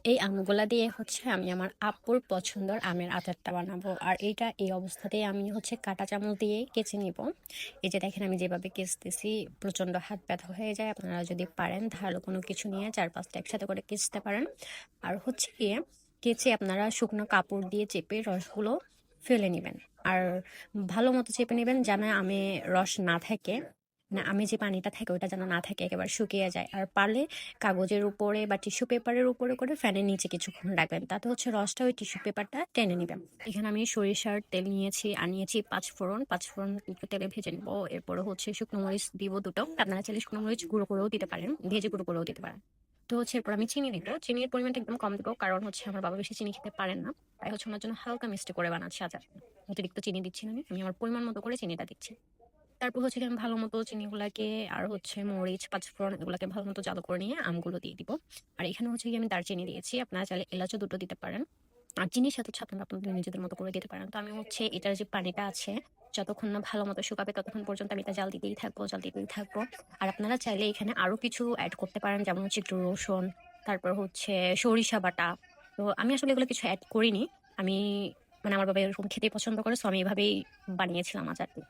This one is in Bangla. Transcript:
এই আমগুলা দিয়ে আমি আমার আপুর পছন্দের আমের আচারটা বানাবো। আর এইটা এই অবস্থাতেই আমি কাঁটা চামচ দিয়ে কেচে নিব। এই যে দেখেন আমি যেভাবে কেচতেছি, প্রচণ্ড হাত ব্যথা হয়ে যায়। আপনারা যদি পারেন ধারালো কোনো কিছু নিয়ে 4-5টা একসাথে করে কেচতে পারেন। আর গিয়ে কেচে আপনারা শুকনো কাপড় দিয়ে চেপে রসগুলো ফেলে নেবেন। আর ভালো মতো চেপে নেবেন যেন আমে রস না থাকে, না আমি যে পানিটা থাকে ওটা যেন না থাকে, একেবারে শুকিয়ে যায়। আর পারলে কাগজের উপরে বা টিস্যু পেপারের উপরে করে ফ্যানের নিচে কিছুক্ষণ রাখবেন, তাতে রসটা ওই টিস্যু পেপারটা টেনে নেবেন। এখানে আমি সরিষার তেল নিয়েছি আর নিয়েছি পাঁচফোড়ন। পাঁচফোড়ন একটু তেলে ভেজে নেবো। এরপরে শুকনো মরিচ দিব দুটো। আপনারা চাইলে শুকনো মরিচ গুঁড়ো করেও দিতে পারেন, ভেজে গুঁড়ো করেও দিতে পারেন। তো এরপর আমি চিনি দিব। চিনির পরিমাণটা একদম কম দিব, কারণ আমার বাবা বেশি চিনি খেতে পারেন না। তাই ওনার জন্য হালকা মিষ্টি করে বানাচ্ছি আচার। অতিরিক্ত চিনি দিচ্ছি না, আমি আমার পরিমাণ মতো করে চিনিটা দিচ্ছি। তারপর কি আমি ভালো মতো চিনিগুলাকে আর মরিচ, পাঁচফোড়ন এগুলাকে ভালো মতো জাল করে নিয়ে আমগুলো দিয়ে দিব। আর এখানে কি আমি দারচিনি দিয়েছি, আপনারা চাইলে এলাচও দুটো দিতে পারেন। আর চিনির সাথে আপনারা আপনাদের নিজেদের মতো করে দিতে পারেন। তো আমি এটার যে পানিটা আছে, যতক্ষণ না ভালো মতো শুকাবে ততক্ষণ পর্যন্ত আমি এটা জাল দিতেই থাকবো, জাল দিতেই থাকবো। আর আপনারা চাইলে এখানে আরো কিছু অ্যাড করতে পারেন, যেমন একটু রসুন, তারপর সরিষা বাটা। তো আমি আসলে এগুলো কিছু অ্যাড করিনি। আমি আমার বাবা এরকম খেতে পছন্দ করে, সো আমি এভাবেই বানিয়েছিলাম আচারটি।